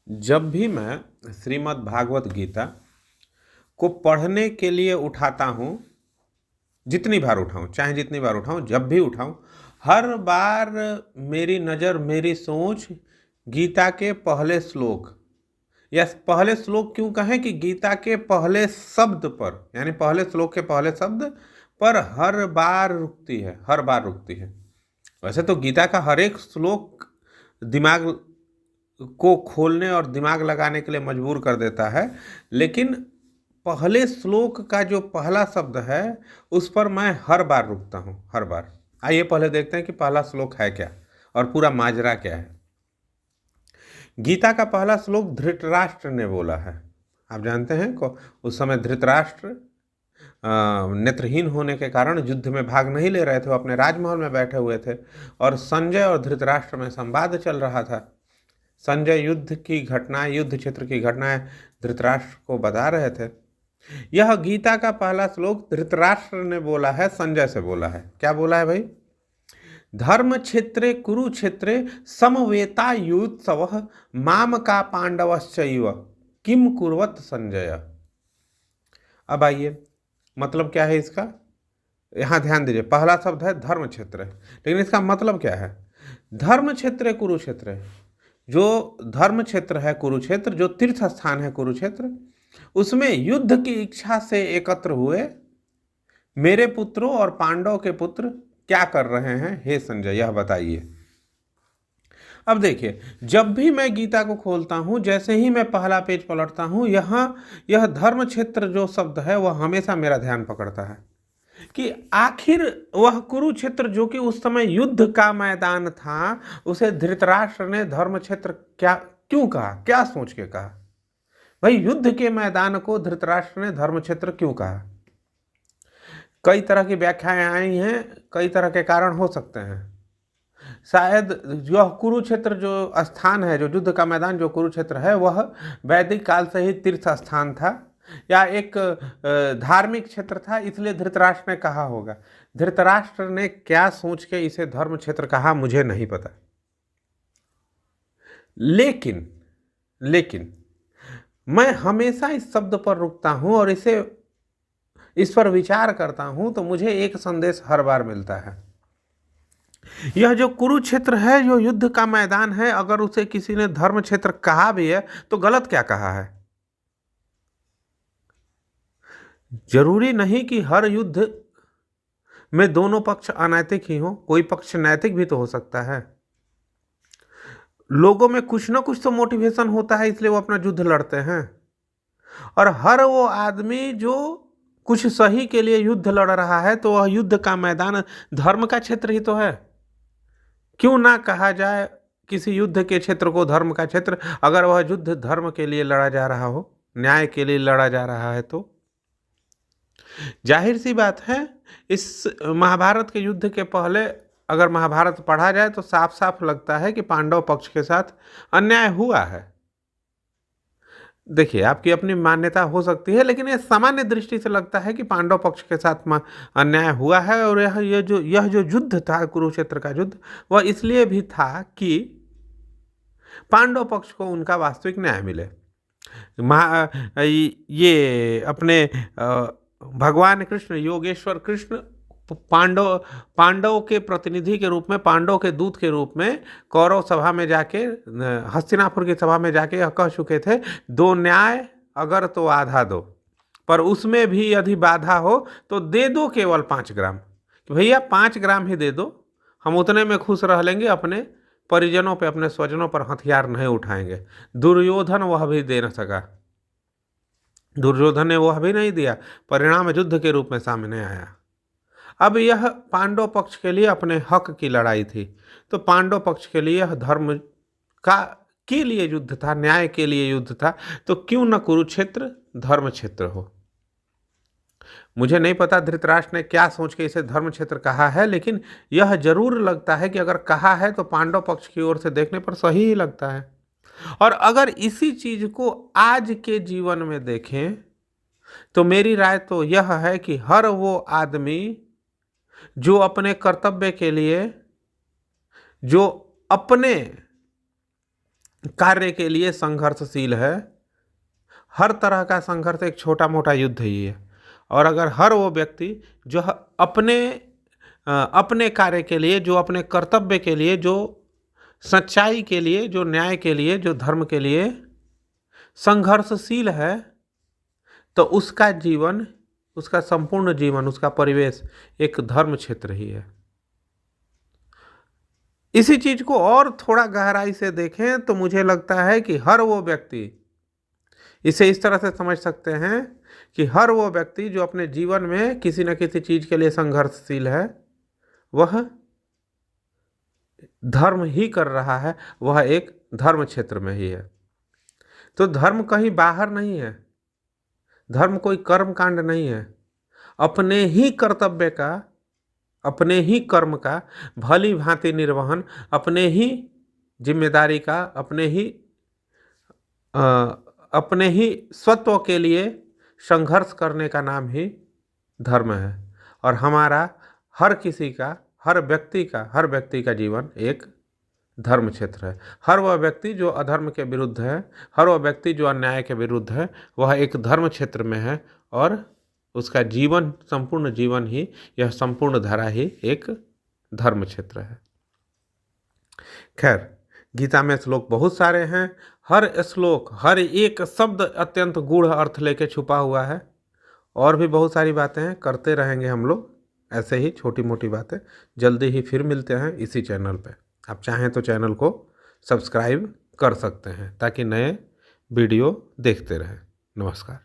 जब भी मैं श्रीमद् भागवत गीता को पढ़ने के लिए उठाता हूँ, जितनी बार उठाऊँ, चाहे जितनी बार उठाऊँ, जब भी उठाऊँ, हर बार मेरी नज़र, मेरी सोच गीता के पहले श्लोक, या पहले श्लोक क्यों कहें कि गीता के पहले शब्द पर, यानी पहले श्लोक के पहले शब्द पर हर बार रुकती है, हर बार रुकती है। वैसे तो गीता का हर एक श्लोक दिमाग को खोलने और दिमाग लगाने के लिए मजबूर कर देता है, लेकिन पहले श्लोक का जो पहला शब्द है उस पर मैं हर बार रुकता हूँ, हर बार। आइए पहले देखते हैं कि पहला श्लोक है क्या और पूरा माजरा क्या है। गीता का पहला श्लोक धृतराष्ट्र ने बोला है। आप जानते हैं को उस समय धृतराष्ट्र नेत्रहीन होने के कारण युद्ध में भाग नहीं ले रहे थे, वो अपने राजमहल में बैठे हुए थे और संजय और धृतराष्ट्र में संवाद चल रहा था। संजय युद्ध की घटनाएं, युद्ध क्षेत्र की घटनाएं धृतराष्ट्र को बता रहे थे। यह गीता का पहला श्लोक धृतराष्ट्र ने बोला है, संजय से बोला है। क्या बोला है भाई? धर्म क्षेत्रे कुरुक्षेत्रे समवेता युत्सव माम का पांडवश्चैव किम कुर्वत संजय। अब आइए, मतलब क्या है इसका? यहाँ ध्यान दीजिए, पहला शब्द है धर्म क्षेत्र, लेकिन इसका मतलब क्या है? धर्म क्षेत्र कुरुक्षेत्र, जो धर्म क्षेत्र है कुरुक्षेत्र, जो तीर्थ स्थान है कुरुक्षेत्र, उसमें युद्ध की इच्छा से एकत्र हुए मेरे पुत्रों और पांडव के पुत्र क्या कर रहे हैं, हे संजय, यह बताइए। अब देखिए, जब भी मैं गीता को खोलता हूं, जैसे ही मैं पहला पेज पलटता हूं, यह धर्म क्षेत्र जो शब्द है वह हमेशा मेरा ध्यान पकड़ता है कि आखिर वह कुरुक्षेत्र जो कि उस समय युद्ध का मैदान था, उसे धृतराष्ट्र ने धर्म क्षेत्र क्या क्यों कहा, क्या सोच के कहा? भाई, युद्ध के मैदान को धृतराष्ट्र ने धर्म क्षेत्र क्यों कहा? कई तरह की व्याख्याएं आई हैं, कई तरह के कारण हो सकते हैं। शायद यह कुरुक्षेत्र जो स्थान है, जो युद्ध का मैदान जो कुरुक्षेत्र है, वह वैदिक काल से ही तीर्थ स्थान था या एक धार्मिक क्षेत्र था, इसलिए धृतराष्ट्र ने कहा होगा। धृतराष्ट्र ने क्या सोच के इसे धर्म क्षेत्र कहा, मुझे नहीं पता। लेकिन मैं हमेशा इस शब्द पर रुकता हूं और इस पर विचार करता हूं, तो मुझे एक संदेश हर बार मिलता है। यह जो कुरुक्षेत्र है, जो युद्ध का मैदान है, अगर उसे किसी ने धर्म क्षेत्र कहा भी है तो गलत क्या कहा है? जरूरी नहीं कि हर युद्ध में दोनों पक्ष अनैतिक ही हो, कोई पक्ष नैतिक भी तो हो सकता है। लोगों में कुछ ना कुछ तो मोटिवेशन होता है, इसलिए वो अपना युद्ध लड़ते हैं। और हर वो आदमी जो कुछ सही के लिए युद्ध लड़ रहा है, तो वह युद्ध का मैदान धर्म का क्षेत्र ही तो है। क्यों ना कहा जाए किसी युद्ध के क्षेत्र को धर्म का क्षेत्र, अगर वह युद्ध धर्म के लिए लड़ा जा रहा हो, न्याय के लिए लड़ा जा रहा है। तो जाहिर सी बात है, इस महाभारत के युद्ध के पहले अगर महाभारत पढ़ा जाए तो साफ साफ लगता है कि पांडव पक्ष के साथ अन्याय हुआ है। देखिए, आपकी अपनी मान्यता हो सकती है, लेकिन ये सामान्य दृष्टि से लगता है कि पांडव पक्ष के साथ अन्याय हुआ है। और यह जो युद्ध था, कुरुक्षेत्र का युद्ध, वह इसलिए भी था कि पांडव पक्ष को उनका वास्तविक न्याय मिले। ये अपने भगवान कृष्ण, योगेश्वर कृष्ण, पांडव के प्रतिनिधि के रूप में, पांडव के दूत के रूप में कौरव सभा में जाके, हस्तिनापुर की सभा में जाके यह कह चुके थे, दो न्याय अगर तो आधा दो, पर उसमें भी यदि बाधा हो तो दे दो केवल 5 ग्राम। भैया 5 ग्राम ही दे दो, हम उतने में खुश रह लेंगे, अपने परिजनों पे, अपने स्वजनों पर हथियार नहीं उठाएंगे। दुर्योधन वह भी दे न सका, दुर्योधन ने वह भी नहीं दिया, परिणाम युद्ध के रूप में सामने आया। अब यह पांडव पक्ष के लिए अपने हक की लड़ाई थी, तो पांडव पक्ष के लिए यह धर्म के लिए युद्ध था, न्याय के लिए युद्ध था, तो क्यों न कुरुक्षेत्र धर्म क्षेत्र हो। मुझे नहीं पता धृतराष्ट्र ने क्या सोच के इसे धर्म क्षेत्र कहा है, लेकिन यह जरूर लगता है कि अगर कहा है तो पांडव पक्ष की ओर से देखने पर सही ही लगता है। और अगर इसी चीज को आज के जीवन में देखें तो मेरी राय तो यह है कि हर वो आदमी जो अपने कर्तव्य के लिए, जो अपने कार्य के लिए संघर्षशील है। हर तरह का संघर्ष एक छोटा मोटा युद्ध ही है। और अगर हर वो व्यक्ति जो अपने कार्य के लिए, जो अपने कर्तव्य के लिए, जो सच्चाई के लिए, जो न्याय के लिए, जो धर्म के लिए संघर्षशील है, तो उसका जीवन, उसका संपूर्ण जीवन, उसका परिवेश एक धर्म क्षेत्र ही है। इसी चीज को और थोड़ा गहराई से देखें तो मुझे लगता है कि हर वो व्यक्ति, इसे इस तरह से समझ सकते हैं कि हर वो व्यक्ति जो अपने जीवन में किसी न किसी चीज के लिए संघर्षशील है, वह धर्म ही कर रहा है, वह एक धर्म क्षेत्र में ही है। तो धर्म कहीं बाहर नहीं है, धर्म कोई कर्म कांड नहीं है। अपने ही कर्तव्य का, अपने ही कर्म का भली भांति निर्वहन, अपने ही जिम्मेदारी का, अपने ही स्वत्व के लिए संघर्ष करने का नाम ही धर्म है। और हमारा हर किसी का, हर व्यक्ति का जीवन एक धर्म क्षेत्र है। हर वह व्यक्ति जो अधर्म के विरुद्ध है, हर वह व्यक्ति जो अन्याय के विरुद्ध है, वह एक धर्म क्षेत्र में है। और उसका जीवन, संपूर्ण जीवन ही, यह संपूर्ण धारा ही एक धर्म क्षेत्र है। खैर, गीता में श्लोक बहुत सारे हैं। हर श्लोक, हर एक शब्द अत्यंत गूढ़ अर्थ लेके छुपा हुआ है। और भी बहुत सारी बातें हैं, करते रहेंगे हम लोग ऐसे ही छोटी मोटी बातें। जल्दी ही फिर मिलते हैं इसी चैनल पे। आप चाहें तो चैनल को सब्सक्राइब कर सकते हैं ताकि नए वीडियो देखते रहें। नमस्कार।